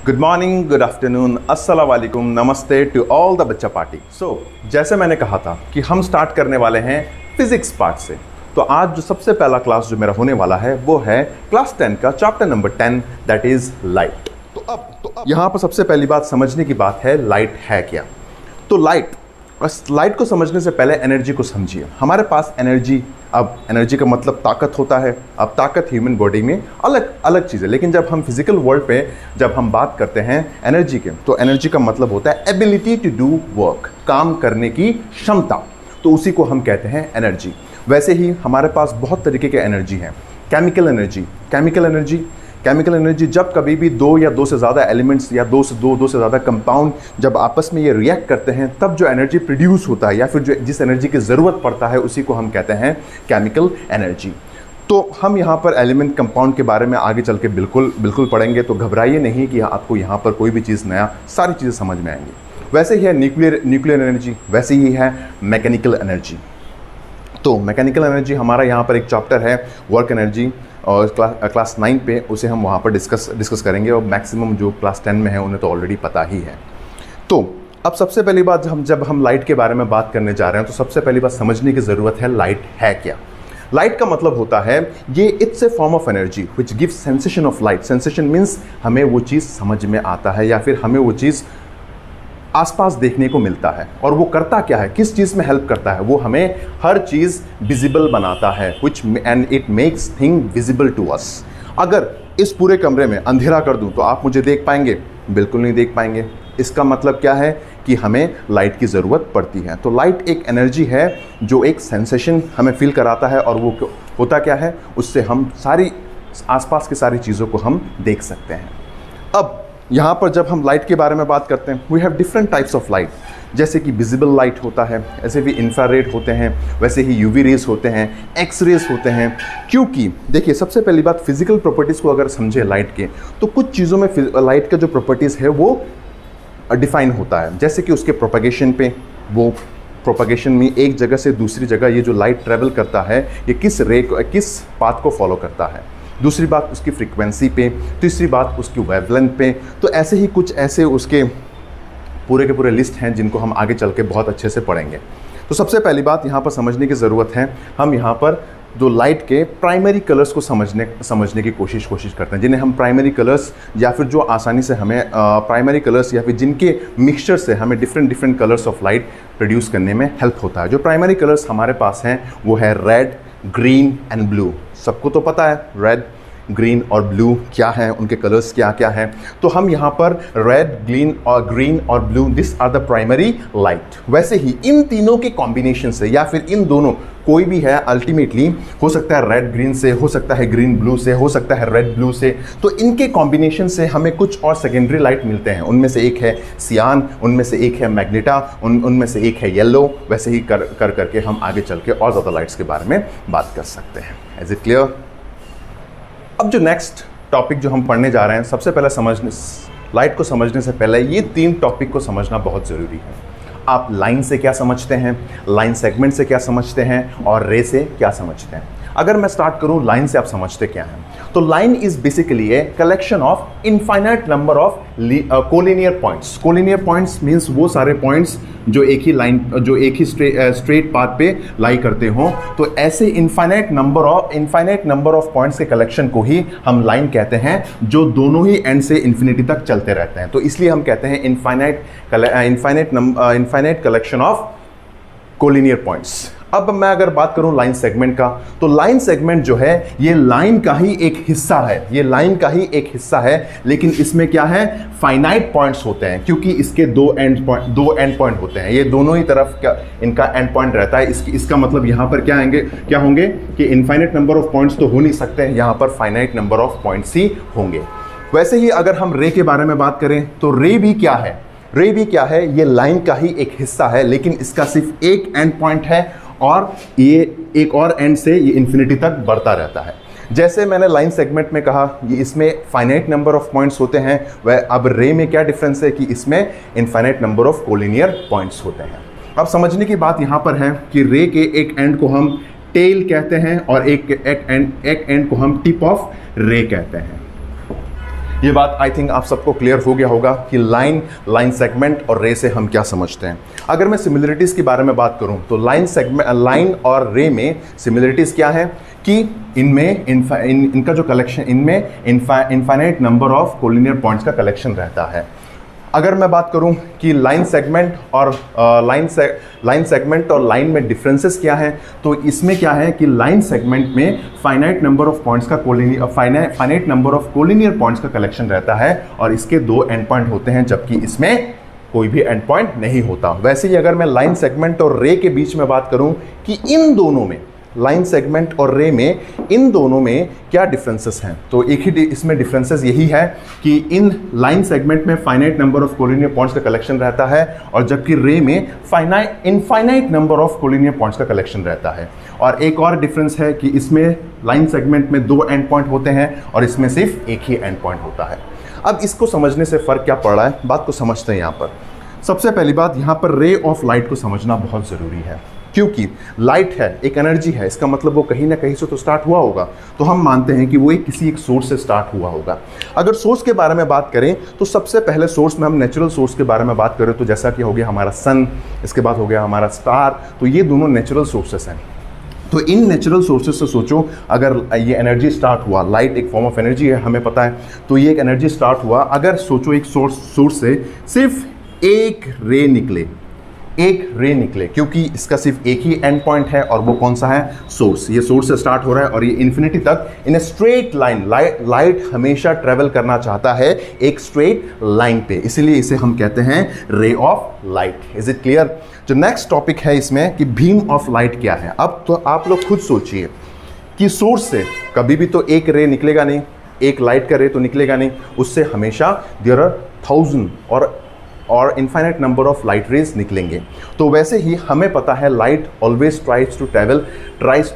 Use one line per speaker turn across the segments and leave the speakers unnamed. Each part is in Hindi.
गुड मॉर्निंग, गुड आफ्टरनून, अस्सलाम वालेकुम, नमस्ते टू ऑल द बच्चा पार्टी। जैसे मैंने कहा था कि हम स्टार्ट करने वाले हैं फिजिक्स पार्ट से। तो आज जो सबसे पहला क्लास जो मेरा होने वाला है वो है क्लास 10 का chapter number 10, that is light. तो अब यहाँ पर सबसे पहली बात समझने की बात है, लाइट है क्या। तो लाइट को समझने से पहले एनर्जी को समझिए। हमारे पास एनर्जी, अब एनर्जी का मतलब ताकत होता है। अब ताकत ह्यूमन बॉडी में अलग अलग चीज़ है, लेकिन जब हम फिजिकल वर्ल्ड पे जब हम बात करते हैं एनर्जी के, तो एनर्जी का मतलब होता है एबिलिटी टू डू वर्क, काम करने की क्षमता। तो उसी को हम कहते हैं एनर्जी। वैसे ही हमारे पास बहुत तरीके के एनर्जी हैं। केमिकल एनर्जी जब कभी भी दो या दो से ज़्यादा एलिमेंट्स या दो से ज़्यादा कंपाउंड जब आपस में ये रिएक्ट करते हैं, तब जो एनर्जी प्रोड्यूस होता है या फिर जो जिस एनर्जी की ज़रूरत पड़ता है उसी को हम कहते हैं केमिकल एनर्जी। तो हम यहाँ पर एलिमेंट कंपाउंड के बारे में आगे चल के बिल्कुल पढ़ेंगे, तो घबराइए नहीं कि आपको यहाँ पर कोई भी चीज़ नया, सारी चीज़ें समझ में आएंगी। वैसे ही है न्यूक्लियर एनर्जी, वैसे ही है मैकेनिकल एनर्जी। तो मैकेनिकल एनर्जी हमारा यहाँ पर एक चैप्टर है वर्क एनर्जी, और क्लास 9 पे उसे हम वहाँ पर डिस्कस करेंगे, और मैक्सिमम जो क्लास 10 में है उन्हें तो ऑलरेडी पता ही है। तो अब सबसे पहली बात जब हम लाइट के बारे में बात करने जा रहे हैं, तो सबसे पहली बात समझने की ज़रूरत है लाइट है क्या। लाइट का मतलब होता है ये it's a form of energy which gives sensation of light. Sensation means हमें वो चीज़ समझ में आता है या फिर हमें वो चीज़ आसपास देखने को मिलता है। और वो करता क्या है, किस चीज़ में हेल्प करता है, वो हमें हर चीज़ विजिबल बनाता है, which and it makes thing visible to us. अगर इस पूरे कमरे में अंधेरा कर दूं तो आप मुझे देख पाएंगे? बिल्कुल नहीं देख पाएंगे। इसका मतलब क्या है कि हमें लाइट की ज़रूरत पड़ती है। तो लाइट एक एनर्जी है जो एक सेंसेशन हमें फील कराता है, और वो होता क्या है, उससे हम सारी आसपास की सारी चीज़ों को हम देख सकते हैं। अब यहाँ पर जब हम लाइट के बारे में बात करते हैं, we have different types of light. जैसे कि विजिबल लाइट होता है, ऐसे भी इंफ्रारेड होते हैं, वैसे ही यूवी रेज होते हैं, एक्स रेज होते हैं। क्योंकि देखिए, सबसे पहली बात फिजिकल प्रॉपर्टीज़ को अगर समझे लाइट के, तो कुछ चीज़ों में लाइट का जो प्रॉपर्टीज़ है वो डिफाइन होता है। जैसे कि उसके प्रोपगेशन पे, वो प्रोपगेशन में एक जगह से दूसरी जगह ये जो लाइट ट्रेवल करता है, ये किस पाथ को फॉलो करता है। दूसरी बात उसकी फ्रीक्वेंसी पे, तीसरी बात उसकी वेवलेंथ पे। तो ऐसे ही कुछ ऐसे उसके पूरे के पूरे लिस्ट हैं जिनको हम आगे चल के बहुत अच्छे से पढ़ेंगे। तो सबसे पहली बात यहाँ पर समझने की ज़रूरत है, हम यहाँ पर जो लाइट के प्राइमरी कलर्स को समझने की कोशिश करते हैं, जिन्हें हम प्राइमरी कलर्स, या फिर जो आसानी से हमें प्राइमरी कलर्स या फिर जिनके मिक्सचर से हमें different colours of light produce करने में हेल्प होता है। जो प्राइमरी कलर्स हमारे पास हैं वो है रेड, ग्रीन एंड ब्लू। सबको तो पता है रेड, ग्रीन और ब्लू क्या है, उनके कलर्स क्या क्या हैं। तो हम यहाँ पर रेड, ग्रीन और blue, this are the primary light. वैसे ही इन तीनों के कॉम्बिनेशन से, या फिर इन दोनों कोई भी है, अल्टीमेटली हो सकता है रेड ग्रीन से, हो सकता है ग्रीन ब्लू से, हो सकता है रेड ब्लू से। तो इनके कॉम्बिनेशन से हमें कुछ और सेकेंडरी लाइट मिलते हैं। उनमें से एक है सियान, उनमें से एक है मैग्नेटा, उनमें से एक है येलो। वैसे ही करके हम आगे चल के और ज़्यादा लाइट्स के बारे में बात कर सकते हैं। Is it clear? अब जो नेक्स्ट टॉपिक जो हम पढ़ने जा रहे हैं, सबसे पहले लाइट को समझने से पहले ये 3 टॉपिक को समझना बहुत ज़रूरी है। आप लाइन से क्या समझते हैं, लाइन सेगमेंट से क्या समझते हैं, और रे से क्या समझते हैं। अगर मैं स्टार्ट करूं लाइन से, आप समझते क्या हैं? तो line is basically a collection of infinite number of collinear points. Collinear points means वो सारे पॉइंट्स जो एक ही स्ट्रेट पाथ पे लाई करते हों। तो ऐसे इनफाइनाइट नंबर ऑफ पॉइंट्स के कलेक्शन को ही हम लाइन कहते हैं, जो दोनों ही एंड से इन्फिनिटी तक चलते रहते हैं। तो इसलिए हम कहते हैं infinite collection of collinear points. अब मैं अगर बात करूं लाइन सेगमेंट का, तो लाइन सेगमेंट जो है ये लाइन का ही एक हिस्सा है, लेकिन इसमें क्या है, फाइनाइट पॉइंट्स होते हैं, क्योंकि इसके दो एंड पॉइंट होते हैं। ये दोनों ही तरफ इनका एंड पॉइंट रहता है। इसका मतलब यहाँ पर क्या होंगे कि इनफाइनाइट नंबर ऑफ पॉइंट्स तो हो नहीं सकते हैं, यहाँ पर फाइनाइट नंबर ऑफ पॉइंट्स ही होंगे। वैसे ही अगर हम रे के बारे में बात करें, तो रे भी क्या है, ये लाइन का ही एक हिस्सा है, लेकिन इसका सिर्फ एक एंड पॉइंट है, और ये एक और एंड से ये इन्फिनिटी तक बढ़ता रहता है। जैसे मैंने लाइन सेगमेंट में कहा, ये इसमें फाइनाइट नंबर ऑफ पॉइंट्स होते हैं, वह अब रे में क्या डिफरेंस है कि इसमें infinite number of collinear points होते हैं। अब समझने की बात यहाँ पर है कि रे के एक एंड को हम टेल कहते हैं, और एक एंड को हम टिप ऑफ रे कहते हैं। ये बात आई थिंक आप सबको क्लियर हो गया होगा कि लाइन सेगमेंट और रे से हम क्या समझते हैं। अगर मैं सिमिलरिटीज़ के बारे में बात करूं तो लाइन और रे में सिमिलरिटीज़ क्या है कि इनमें इनका जो कलेक्शन, इनमें infinite number of collinear points का कलेक्शन रहता है। अगर मैं बात करूं कि लाइन सेगमेंट और लाइन में डिफरेंसेस क्या हैं, तो इसमें क्या है कि लाइन सेगमेंट में फाइनाइट नंबर ऑफ पॉइंट्स का finite number of collinear points का कलेक्शन रहता है और इसके 2 एंड पॉइंट होते हैं, जबकि इसमें कोई भी एंड पॉइंट नहीं होता। वैसे ही अगर मैं लाइन सेगमेंट और रे के बीच में बात करूं कि इन दोनों में, लाइन सेगमेंट और रे में, इन दोनों में क्या डिफरेंसेस हैं, तो एक ही इसमें डिफरेंसेस यही है कि इन लाइन सेगमेंट में finite number of collinear points का कलेक्शन रहता है और जबकि रे में infinite number of collinear points का कलेक्शन रहता है। और एक और डिफरेंस है कि इसमें लाइन सेगमेंट में 2 एंड पॉइंट होते हैं और इसमें सिर्फ एक ही एंड पॉइंट होता है। अब इसको समझने से फ़र्क क्या पड़ रहा है, बात को समझते हैं। यहाँ पर सबसे पहली बात, यहाँ पर रे ऑफ लाइट को समझना बहुत ज़रूरी है, क्योंकि लाइट है, एक एनर्जी है, इसका मतलब वो कहीं ना कहीं से तो स्टार्ट हुआ होगा। तो हम मानते हैं कि वो किसी एक सोर्स से स्टार्ट हुआ होगा। अगर सोर्स के बारे में बात करें तो सबसे पहले सोर्स में हम नेचुरल सोर्स के बारे में बात करें तो जैसा कि हो गया हमारा सन, इसके बाद हो गया हमारा स्टार, तो ये दोनों नेचुरल सोर्सेस हैं। तो इन नेचुरल सोर्सेज से सोचो, अगर ये एनर्जी स्टार्ट हुआ, लाइट एक फॉर्म ऑफ एनर्जी है हमें पता है, तो ये एक एनर्जी स्टार्ट हुआ। अगर सोचो एक सोर्स से सिर्फ एक रे निकले, क्योंकि इसका सिर्फ एक ही एंड पॉइंट है और वो कौन सा है, सोर्स। ये सोर्स से स्टार्ट हो रहा है और ये इन्फिनिटी तक इन ए स्ट्रेट लाइन, लाइट हमेशा ट्रेवल करना चाहता है एक स्ट्रेट लाइन पे, इसीलिए इसे हम कहते हैं ray of light. Is it clear? जो नेक्स्ट टॉपिक है इसमें कि बीम ऑफ लाइट क्या है। अब तो आप लोग खुद सोचिए कि सोर्स से कभी भी तो एक रे निकलेगा नहीं, एक लाइट का रे तो निकलेगा नहीं, उससे हमेशा देयर आर 1000 और infinite number of light rays निकलेंगे। तो वैसे ही हमें पता है light always tries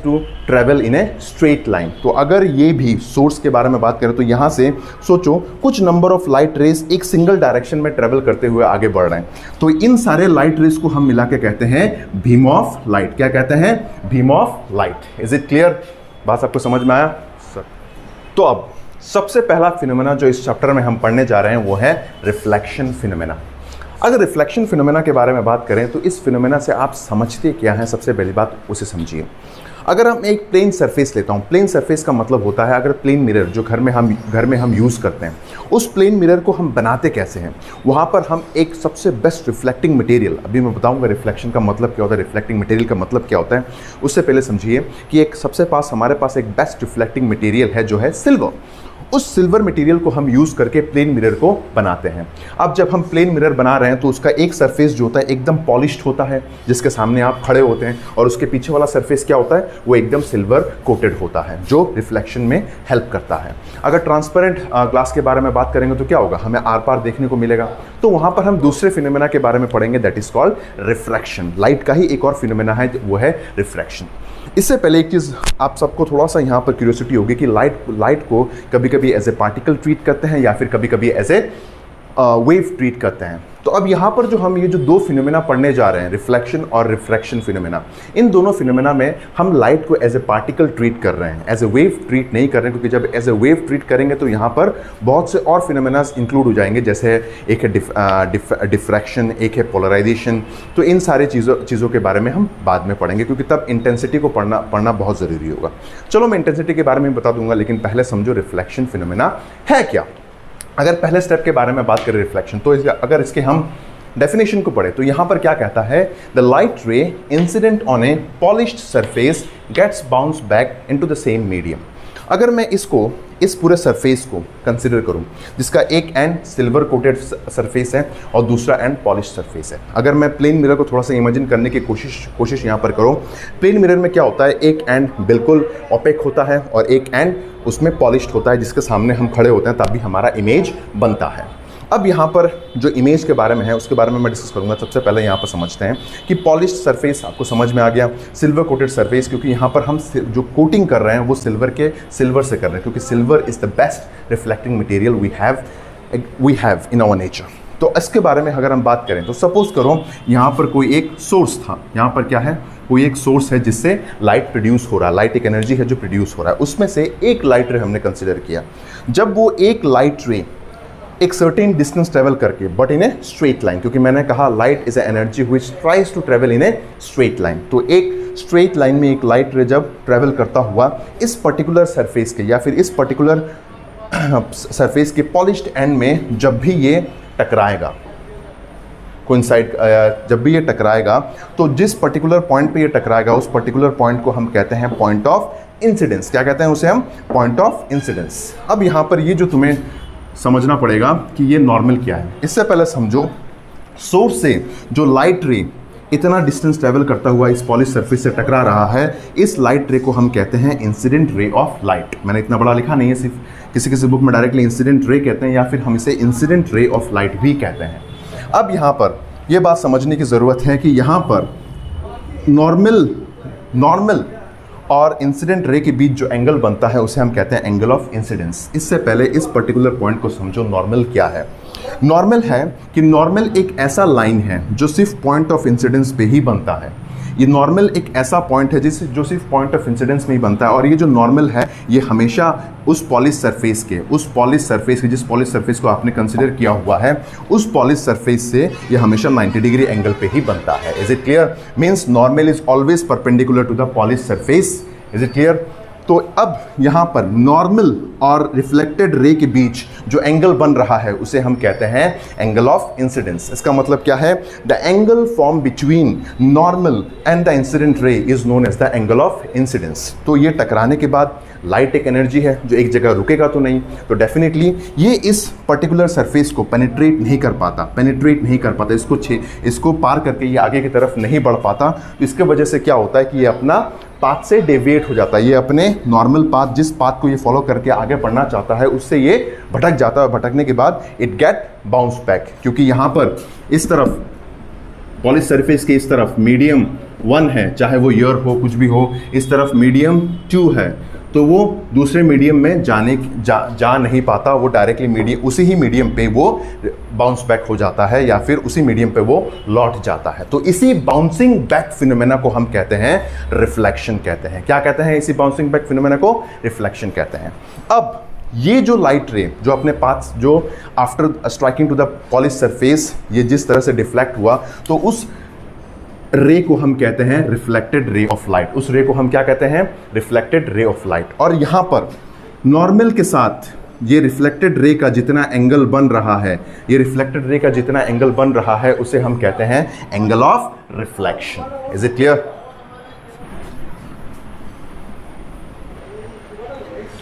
to travel in a straight line. तो अगर ये भी सोर्स के बारे में बात करें तो यहाँ से सोचो कुछ नंबर ऑफ लाइट रेज एक सिंगल डायरेक्शन में ट्रेवल करते हुए आगे बढ़ रहे हैं, तो इन सारे लाइट रेज को हम मिला के कहते हैं बीम ऑफ लाइट। क्या कहते हैं? Beam of light. Is it clear? बात आपको समझ में आया सर? तो अब सबसे पहला फिनोमेना जो इस चैप्टर में हम पढ़ने जा रहे हैं वो है रिफ्लेक्शन फिनोमेना। अगर रिफ्लेक्शन फिनोमेना के बारे में बात करें तो इस फिनोमेना से आप समझते क्या हैं, सबसे पहली बात उसे समझिए। अगर हम एक प्लेन सरफेस लेता हूँ, प्लेन सरफेस का मतलब होता है अगर प्लेन मिरर जो घर में हम यूज़ करते हैं, उस प्लेन मिरर को हम बनाते कैसे हैं, वहाँ पर हम एक सबसे बेस्ट रिफ्लेक्टिंग मटेरियल, अभी मैं बताऊँगा रिफ्लेक्शन का मतलब क्या होता है, रिफ्लेक्टिंग मटेरियल का मतलब क्या होता है, उससे पहले समझिए कि एक हमारे पास एक बेस्ट रिफ्लेक्टिंग मटेरियल है जो है सिल्वर। उस सिल्वर मटेरियल को हम यूज़ करके प्लेन मिरर को बनाते हैं। अब जब हम प्लेन मिरर बना रहे हैं तो उसका एक सरफेस जो होता है एकदम पॉलिश्ड होता है, जिसके सामने आप खड़े होते हैं, और उसके पीछे वाला सरफेस क्या होता है, वो एकदम सिल्वर कोटेड होता है, जो रिफ्लेक्शन में हेल्प करता है। अगर ट्रांसपेरेंट ग्लास के बारे में बात करेंगे तो क्या होगा, हमें आर पार देखने को मिलेगा। तो वहाँ पर हम दूसरे फिनोमेना के बारे में पढ़ेंगे, that is called refraction. Light का ही एक और फिनोमेना है, वो है रिफ्रैक्शन। इससे पहले एक चीज़ आप सबको थोड़ा सा यहाँ पर क्यूरियोसिटी होगी कि लाइट को कभी कभी एज ए पार्टिकल ट्रीट करते हैं या फिर कभी कभी एज ए वेव ट्रीट करते हैं। तो अब यहाँ पर जो हम ये जो 2 फिनोमेना पढ़ने जा रहे हैं, रिफ्लेक्शन और रिफ्रैक्शन फिनोमेना, इन दोनों फिनोमेना में हम लाइट को एज ए पार्टिकल ट्रीट कर रहे हैं, एज ए वेव ट्रीट नहीं कर रहे हैं, क्योंकि जब एज ए वेव ट्रीट करेंगे तो यहाँ पर बहुत से और फिनोमेना इंक्लूड हो जाएंगे, जैसे एक है डिफ्रैक्शन, एक है पोलराइजेशन। तो इन सारे चीज़ों के बारे में हम बाद में पढ़ेंगे, क्योंकि तब इंटेंसिटी को पढ़ना बहुत ज़रूरी होगा। चलो मैं इंटेंसिटी के बारे में बता दूंगा, लेकिन पहले समझो रिफ्लेक्शन फिनोमेना है क्या। अगर पहले स्टेप के बारे में बात करें रिफ्लेक्शन, तो अगर इसके हम डेफिनेशन को पढ़े तो यहाँ पर क्या कहता है, the light ray incident on a polished surface gets bounce back into the same medium. अगर मैं इस पूरे सरफेस को कंसिडर करूं, जिसका एक एंड सिल्वर कोटेड सरफेस है और दूसरा एंड पॉलिश सरफेस है। अगर मैं प्लेन मिरर को थोड़ा सा इमेजिन करने की कोशिश यहाँ पर करूं, प्लेन मिरर में क्या होता है, एक एंड बिल्कुल ओपेक होता है और एक एंड उसमें पॉलिश्ड होता है, जिसके सामने हम खड़े होते हैं तभी हमारा इमेज बनता है। अब यहाँ पर जो इमेज के बारे में है उसके बारे में मैं डिस्कस करूँगा। सबसे पहले यहाँ पर समझते हैं कि पॉलिश्ड सरफेस आपको समझ में आ गया, सिल्वर कोटेड सरफेस, क्योंकि यहाँ पर हम जो कोटिंग कर रहे हैं वो सिल्वर से कर रहे हैं, क्योंकि silver is the best reflecting material we have in our nature. तो इसके बारे में अगर हम बात करें तो सपोज करो यहाँ पर कोई एक सोर्स था, यहाँ पर क्या है, कोई एक सोर्स है जिससे लाइट प्रोड्यूस हो रहा है, लाइट एक एनर्जी है जो प्रोड्यूस हो रहा है, उसमें से एक लाइट रे हमने कंसिडर किया। जब वो एक लाइट रे एक सर्टेन डिस्टेंस ट्रेवल करके, but in a straight line, क्योंकि मैंने कहा light is a energy which tries to travel in a straight line, तो एक स्ट्रेट लाइन में एक लाइट रे जब ट्रेवल करता हुआ इस पर्टिकुलर सरफेस के या फिर इस पर्टिकुलर सरफेस के पॉलिश्ड एंड में जब भी ये टकराएगा, कोइंसाइड, जब भी ये टकराएगा, तो जिस पर्टिकुलर पॉइंट पे ये टकराएगा उस पर्टिकुलर पॉइंट को हम कहते हैं पॉइंट ऑफ इंसिडेंस। क्या कहते हैं उसे हम? Point of incidence. अब यहाँ पर ये जो तुम्हें समझना पड़ेगा कि ये नॉर्मल क्या है। इससे पहले समझो, सोर्स से जो लाइट रे इतना डिस्टेंस ट्रेवल करता हुआ इस पॉलिश सरफेस से टकरा रहा है, इस लाइट रे को हम कहते हैं इंसिडेंट रे ऑफ लाइट। मैंने इतना बड़ा लिखा नहीं है, सिर्फ किसी किसी बुक में डायरेक्टली इंसिडेंट रे कहते हैं या फिर हम इसे इंसिडेंट रे ऑफ लाइट भी कहते हैं। अब यहाँ पर यह बात समझने की ज़रूरत है कि यहाँ पर नॉर्मल और इंसिडेंट रे के बीच जो एंगल बनता है उसे हम कहते हैं एंगल ऑफ इंसिडेंस। इससे पहले इस पर्टिकुलर पॉइंट को समझो, नॉर्मल क्या है। नॉर्मल है कि नॉर्मल एक ऐसा लाइन है जो सिर्फ पॉइंट ऑफ इंसिडेंस पे ही बनता है। ये नॉर्मल एक ऐसा पॉइंट है जो सिर्फ पॉइंट ऑफ इंसिडेंस में ही बनता है, और ये जो नॉर्मल है ये हमेशा उस पॉलिश सरफेस के जिस पॉलिश सरफेस को आपने कंसिडर किया हुआ है उस पॉलिश सरफेस से ये हमेशा 90 डिग्री एंगल पे ही बनता है। Is it clear? Means normal is always perpendicular to the polish surface. Is it clear? तो अब यहाँ पर नॉर्मल और रिफ्लेक्टेड रे के बीच जो एंगल बन रहा है उसे हम कहते हैं एंगल ऑफ इंसिडेंस। इसका मतलब क्या है? The angle form between normal and the incident ray is known as the angle of incidence. तो ये टकराने के बाद लाइट एक एनर्जी है जो एक जगह रुकेगा तो नहीं, तो डेफिनेटली ये इस पर्टिकुलर सरफेस को पेनिट्रेट नहीं कर पाता, इसको पार करके ये आगे की तरफ नहीं बढ़ पाता। तो इसके वजह से क्या होता है कि ये अपना पाथ से डेविएट हो जाता है, ये अपने नॉर्मल पाथ, जिस पाथ को ये फॉलो करके आगे बढ़ना चाहता है उससे ये भटक जाता है। भटकने के बाद इट गेट बाउंस बैक, क्योंकि यहाँ पर इस तरफ पॉलिश सरफेस के इस तरफ मीडियम 1 है, चाहे वो ईयर हो कुछ भी हो, इस तरफ मीडियम 2 है, तो वो दूसरे मीडियम में जा नहीं पाता, वो डायरेक्टली उसी ही मीडियम पे वो बाउंस बैक हो जाता है या फिर उसी मीडियम पे वो लौट जाता है। तो इसी बाउंसिंग बैक फिनोमेना को हम कहते हैं रिफ्लेक्शन कहते हैं। क्या कहते हैं? इसी बाउंसिंग बैक फिनोमेना को रिफ्लेक्शन कहते हैं। अब ये जो लाइट रे जो अपने पाथ जो after striking to the polish surface ये जिस तरह से डिफ्लेक्ट हुआ, तो उस रे को हम कहते हैं रिफ्लेक्टेड रे ऑफ लाइट। उस रे को हम क्या कहते हैं? Reflected ray of light. और यहाँ पर नॉर्मल के साथ ये रिफ्लेक्टेड रे का जितना एंगल बन रहा है उसे हम कहते हैं angle of reflection. Is it clear?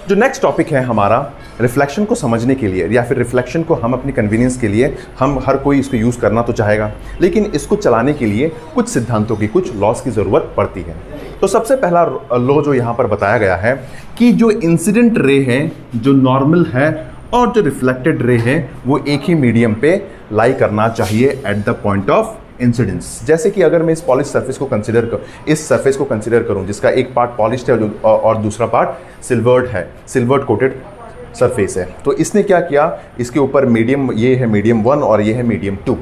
जो नेक्स्ट टॉपिक है हमारा, रिफ्लेक्शन को समझने के लिए या फिर रिफ्लेक्शन को हम अपनी कन्वीनियंस के लिए, हम हर कोई इसको यूज़ करना तो चाहेगा, लेकिन इसको चलाने के लिए कुछ सिद्धांतों की, कुछ लॉस की ज़रूरत पड़ती है। तो सबसे पहला लॉ जो यहाँ पर बताया गया है कि जो इंसिडेंट रे है, जो नॉर्मल है और जो रिफ्लेक्टेड रे है, वो एक ही मीडियम पे लाई करना चाहिए at the point of incidence. जैसे कि अगर मैं इस पॉलिश सरफेस को कंसिडर करूं जिसका एक पार्ट पॉलिश्ड है और दूसरा पार्ट सिल्वर्ड कोटेड सरफेस है, तो इसने क्या किया, इसके ऊपर ये है मीडियम 1 और ये है मीडियम 2।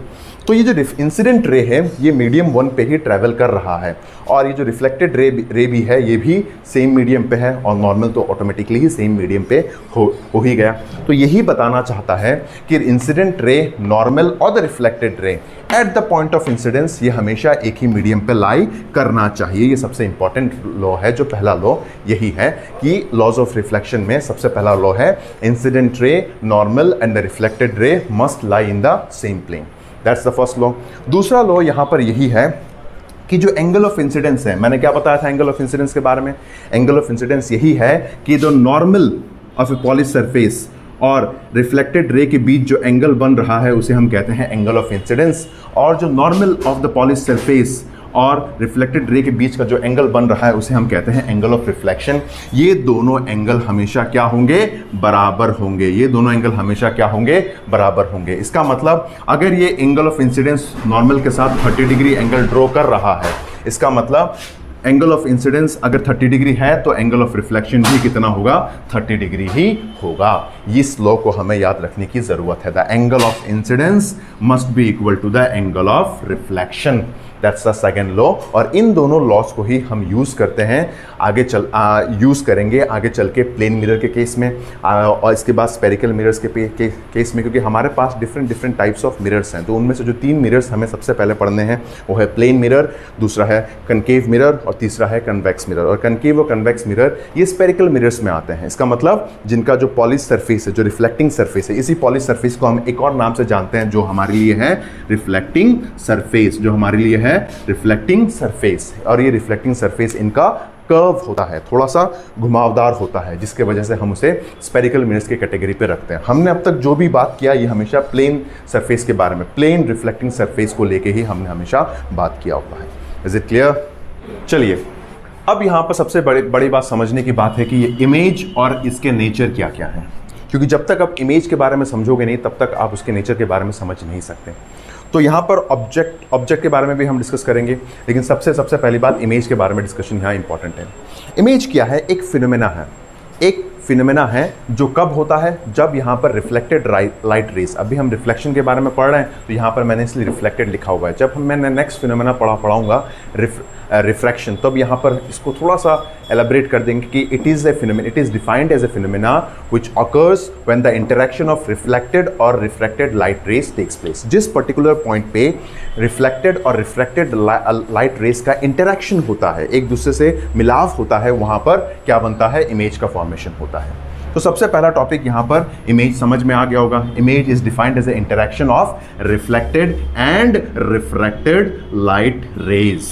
तो ये जो इंसिडेंट रे है ये मीडियम 1 पे ही ट्रैवल कर रहा है, और ये जो रिफ्लेक्टेड रे भी है ये भी सेम मीडियम पे है, और नॉर्मल तो ऑटोमेटिकली ही सेम मीडियम पे हो ही गया। तो यही बताना चाहता है कि इंसिडेंट रे, नॉर्मल और द रिफ्लेक्टेड रे at the point of incidence ये हमेशा एक ही मीडियम पे लाई करना चाहिए। ये सबसे इंपॉर्टेंट लॉ है। जो पहला लॉ यही है कि लॉज ऑफ रिफ्लेक्शन में सबसे पहला लॉ है incident ray, normal and the reflected ray must lie in the same plane. That's the first law. दूसरा लॉ यहाँ पर यही है कि जो एंगल ऑफ इंसिडेंस है, मैंने क्या बताया था एंगल ऑफ इंसिडेंस के बारे में? एंगल ऑफ इंसिडेंस यही है कि जो normal of A polish surface और रिफ्लेक्टेड रे के बीच जो एंगल बन रहा है उसे हम कहते हैं एंगल ऑफ इंसिडेंस, और जो normal of the polish surface और रिफ्लेक्टेड रे के बीच का जो एंगल बन रहा है उसे हम कहते हैं एंगल ऑफ रिफ्लेक्शन। ये दोनों एंगल हमेशा क्या होंगे? बराबर होंगे। ये दोनों एंगल हमेशा क्या होंगे? बराबर होंगे। इसका मतलब अगर ये एंगल ऑफ इंसिडेंस नॉर्मल के साथ 30 डिग्री एंगल ड्रॉ कर रहा है, इसका मतलब एंगल ऑफ इंसिडेंस अगर 30 डिग्री है तो एंगल ऑफ रिफ्लेक्शन भी कितना होगा? 30 डिग्री ही होगा। इस लॉ को हमें याद रखने की जरूरत है। The angle of incidence must be equal to the angle of reflection. That's the second law. और इन दोनों लॉस को ही हम यूज़ करते हैं यूज़ करेंगे आगे चल के प्लेन मिरर के केस में और इसके बाद स्पेरिकल मिरर्स के केस में, क्योंकि हमारे पास डिफरेंट टाइप्स ऑफ मिरर्स हैं। तो उनमें से जो 3 मिरर्स हमें सबसे पहले पढ़ने हैं वो है प्लेन मिरर, दूसरा है कनकेव मिरर और तीसरा है कन्वेक्स मिरर। और कनकेव और कन्वेक्स मिरर ये स्पेरिकल मिरर्स में आते हैं। इसका मतलब जिनका जो पॉलिश सरफेस है, जो रिफ्लेक्टिंग सरफेस है, इसी पॉलिश सरफेस को हम एक और नाम से जानते हैं जो हमारे लिए है रिफ्लेक्टिंग सरफेस, जो हमारे लिए है रिफ्लेक्टिंग सरफेस। और ये रिफ्लेक्टिंग सरफेस इनका कर्व होता है, थोड़ा सा घुमावदार होता है, जिसके वजह से हम उसे स्पेरिकल मिरर्स की कैटेगरी पे रखते हैं। हमने अब तक जो भी बात किया ये हमेशा प्लेन सरफेस के बारे में, प्लेन रिफ्लेक्टिंग सरफेस को लेके ही हमने हमेशा बात किया हुआ है। Is it clear? चलिए, अब यहाँ पर सबसे बड़ी बात समझने की बात है कि ये इमेज और इसके नेचर क्या क्या है, क्योंकि जब तक आप इमेज के बारे में समझोगे नहीं तब तक आप उसके नेचर के बारे में समझ नहीं सकते। तो यहाँ पर ऑब्जेक्ट के बारे में भी हम डिस्कस करेंगे, लेकिन सबसे पहली बात इमेज के बारे में डिस्कशन यहाँ इंपॉर्टेंट है। इमेज क्या है? एक फिनोमेना है, एक फिनोमेना है जो कब होता है? जब यहाँ पर रिफ्लेक्टेड लाइट रेस, अभी हम रिफ्लेक्शन के बारे में पढ़ रहे हैं तो यहाँ पर मैंने इसलिए रिफ्लेक्टेड लिखा हुआ है। जब मैं नेक्स्ट फिनोमेना पढ़ाऊंगा रिफ्रैक्शन, तब यहाँ पर इसको थोड़ा सा एलाबरेट कर देंगे कि it is defined as a phenomena which occurs when the interaction of reflected और refracted light rays takes place. जिस पर्टिकुलर पॉइंट पे रिफ्लेक्टेड और रिफ्रैक्टेड लाइट रेस का इंटरेक्शन होता है, एक दूसरे से मिलाव होता है, वहाँ पर क्या बनता है? इमेज का फॉर्मेशन होता है। तो सबसे पहला टॉपिक यहाँ पर इमेज समझ में आ गया होगा। Image is defined as a interaction of reflected and refracted light rays.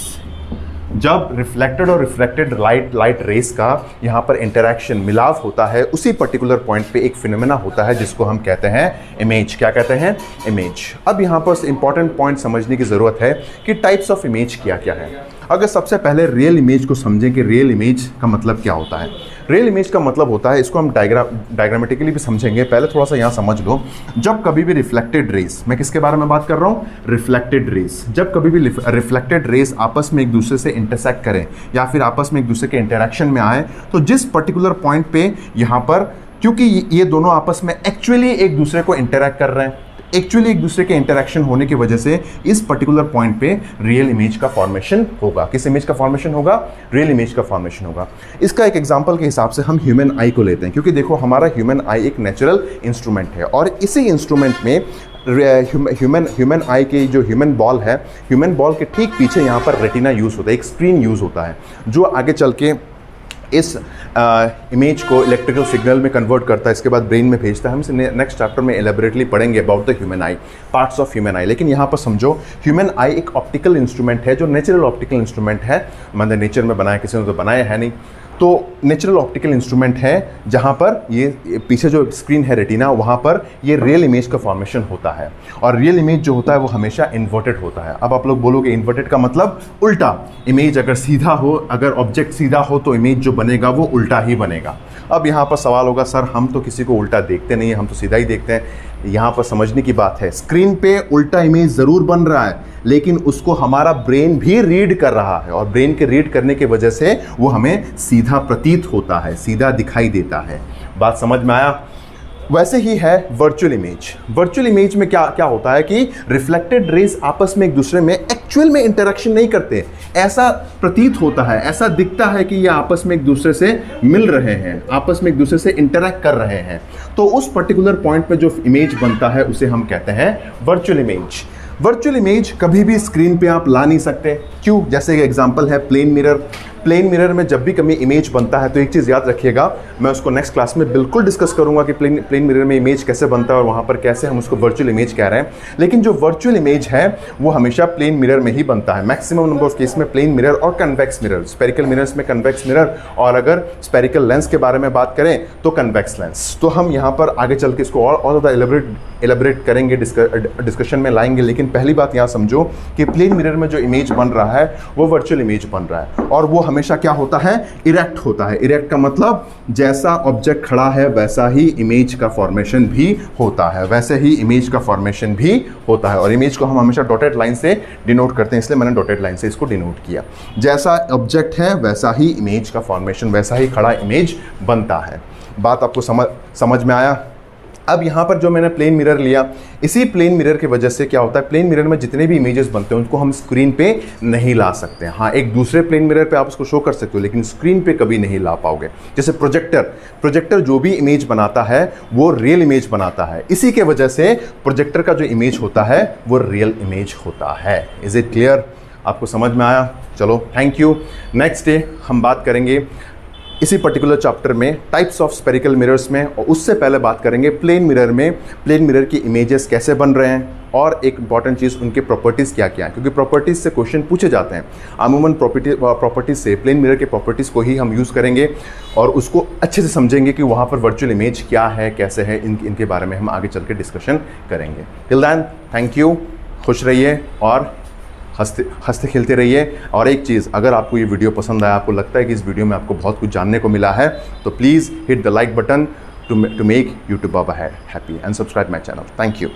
जब रिफ्लेक्टेड और रिफ्रैक्टेड लाइट रेस का यहाँ पर इंटरेक्शन, मिलाव होता है, उसी पर्टिकुलर पॉइंट पे एक फिनोमेना होता है जिसको हम कहते हैं इमेज। क्या कहते हैं? इमेज। अब यहाँ पर इंपॉर्टेंट पॉइंट समझने की ज़रूरत है कि टाइप्स ऑफ इमेज क्या क्या है। अगर सबसे पहले रियल इमेज को समझें कि रियल इमेज का मतलब क्या होता है। रियल इमेज का मतलब होता है, इसको हम डायग्रामेटिकली भी समझेंगे, पहले थोड़ा सा यहाँ समझ लो। जब कभी भी रिफ्लेक्टेड रेस, मैं किसके बारे में बात कर रहा हूँ? Reflected rays. जब कभी भी रिफ्लेक्टेड रेस आपस में एक दूसरे से इंटरसेक्ट करें या फिर आपस में एक दूसरे के इंटरेक्शन में आए, तो जिस पर्टिकुलर पॉइंट पे यहाँ पर, क्योंकि ये दोनों आपस में एक्चुअली एक दूसरे को इंटरेक्ट कर रहे हैं, एक्चुअली एक दूसरे के इंटरेक्शन होने की वजह से इस पर्टिकुलर पॉइंट पे रियल इमेज का फॉर्मेशन होगा। किस इमेज का फॉर्मेशन होगा? रियल इमेज का फॉर्मेशन होगा। इसका एक एग्जांपल के हिसाब से हम ह्यूमन आई को लेते हैं, क्योंकि देखो हमारा ह्यूमन आई एक नेचुरल इंस्ट्रूमेंट है और इसी इंस्ट्रूमेंट में ह्यूमन आई की जो ह्यूमन बॉल है, ह्यूमन बॉल के ठीक पीछे यहाँ पर रेटिना यूज़ होता है, एक स्क्रीन यूज़ होता है जो आगे चल के इस इमेज को इलेक्ट्रिकल सिग्नल में कन्वर्ट करता है, इसके बाद ब्रेन में भेजता है। हम इसे नेक्स्ट चैप्टर में एलेबरेटली पढ़ेंगे about the human I, parts of human आई। लेकिन यहाँ पर समझो ह्यूमन आई एक ऑप्टिकल इंस्ट्रूमेंट है जो नेचुरल ऑप्टिकल इंस्ट्रूमेंट है, मतलब नेचर में बनाया, किसी ने तो बनाया है नहीं। तो नेचुरल ऑप्टिकल इंस्ट्रूमेंट है जहाँ पर ये पीछे जो स्क्रीन है रेटिना, वहाँ पर ये रियल इमेज का फॉर्मेशन होता है। और रियल इमेज जो होता है वो हमेशा इन्वर्टेड होता है। अब आप लोग बोलोगे इन्वर्टेड का मतलब उल्टा। इमेज अगर सीधा हो, अगर ऑब्जेक्ट सीधा हो तो इमेज जो बनेगा वो उल्टा ही बनेगा। अब यहाँ पर सवाल होगा, सर हम तो किसी को उल्टा देखते नहीं हैं, हम तो सीधा ही देखते हैं। यहाँ पर समझने की बात है, स्क्रीन पे उल्टा इमेज ज़रूर बन रहा है, लेकिन उसको हमारा ब्रेन भी रीड कर रहा है और ब्रेन के रीड करने की वजह से वो हमें सीधा प्रतीत होता है, सीधा दिखाई देता है। बात समझ में आया? वैसे ही है वर्चुअल इमेज। वर्चुअल इमेज में क्या क्या होता है कि रिफ्लेक्टेड रेस आपस में एक दूसरे में एक्चुअल में इंटरेक्शन नहीं करते, ऐसा प्रतीत होता है, ऐसा दिखता है कि ये आपस में एक दूसरे से मिल रहे हैं, आपस में एक दूसरे से इंटरेक्ट कर रहे हैं। तो उस पर्टिकुलर पॉइंट पे जो इमेज बनता है उसे हम कहते हैं वर्चुअल इमेज। वर्चुअल इमेज कभी भी स्क्रीन पे आप ला नहीं सकते। क्यों? जैसे एग्जांपल है प्लेन मिरर। प्लेन मिरर में जब भी कभी इमेज बनता है तो एक चीज़ याद रखिएगा, मैं उसको नेक्स्ट क्लास में बिल्कुल डिस्कस करूंगा कि प्लेन मिरर में इमेज कैसे बनता है और वहाँ पर कैसे हम उसको वर्चुअल इमेज कह रहे हैं। लेकिन जो वर्चुअल इमेज है वो हमेशा प्लेन मिरर में ही बनता है। मैक्सिमम नंबर ऑफ केस में प्लेन मिरर और कन्वेक्स मिरर, स्पेरिकल मिरर्स में कन्वेक्स मिरर, और अगर स्पेरिकल लेंस के बारे में बात करें तो कन्वेक्स लेंस। तो हम यहाँ पर आगे चल के इसको और ज़्यादा एलेबरेट करेंगे, डिस्कशन में लाएंगे। लेकिन पहली बात यहाँ समझो कि प्लेन मिरर में जो इमेज बन रहा है वो वर्चुअल इमेज बन रहा है और वो हमेशा क्या होता है? इरेक्ट होता है। इरेक्ट का मतलब जैसा ऑब्जेक्ट खड़ा है वैसा ही इमेज का फॉर्मेशन भी होता है, वैसे ही इमेज का फॉर्मेशन भी होता है। और इमेज को हम हमेशा डॉटेड लाइन से डिनोट करते हैं, इसलिए मैंने डॉटेड लाइन से इसको डिनोट किया। जैसा ऑब्जेक्ट है वैसा ही इमेज का फॉर्मेशन, वैसा ही खड़ा इमेज बनता है। बात आपको समझ में आया? अब यहाँ पर जो मैंने प्लेन मिरर लिया, इसी प्लेन मिरर की वजह से क्या होता है, प्लेन मिरर में जितने भी इमेजेस बनते हैं उनको हम स्क्रीन पे नहीं ला सकते। हाँ, एक दूसरे प्लेन मिरर पे आप उसको शो कर सकते हो, लेकिन स्क्रीन पे कभी नहीं ला पाओगे। जैसे प्रोजेक्टर जो भी इमेज बनाता है वो रियल इमेज बनाता है, इसी के वजह से प्रोजेक्टर का जो इमेज होता है वो रियल इमेज होता है। Is it clear? आपको समझ में आया? चलो, थैंक यू। नेक्स्ट डे हम बात करेंगे इसी पर्टिकुलर चैप्टर में टाइप्स ऑफ स्फेरिकल मिरर्स में, और उससे पहले बात करेंगे प्लेन मिरर में प्लेन मिरर की इमेजेस कैसे बन रहे हैं, और एक इंपॉर्टेंट चीज़ उनके प्रॉपर्टीज़ क्या क्या है, क्योंकि प्रॉपर्टीज़ से क्वेश्चन पूछे जाते हैं। अमूमन प्रॉपर्टीज़ से प्लेन मिरर के प्रॉपर्टीज़ को ही हम यूज़ करेंगे और उसको अच्छे से समझेंगे कि वहाँ पर वर्चुअल इमेज क्या है, कैसे है, इनके बारे में हम आगे चल के डिस्कशन करेंगे। टिल देन, थैंक यू, खुश रहिए और हंसते खेलते रहिए। और एक चीज़, अगर आपको ये वीडियो पसंद आया, आपको लगता है कि इस वीडियो में आपको बहुत कुछ जानने को मिला है, तो please hit the like button to make YouTube happy and subscribe my channel. Thank you.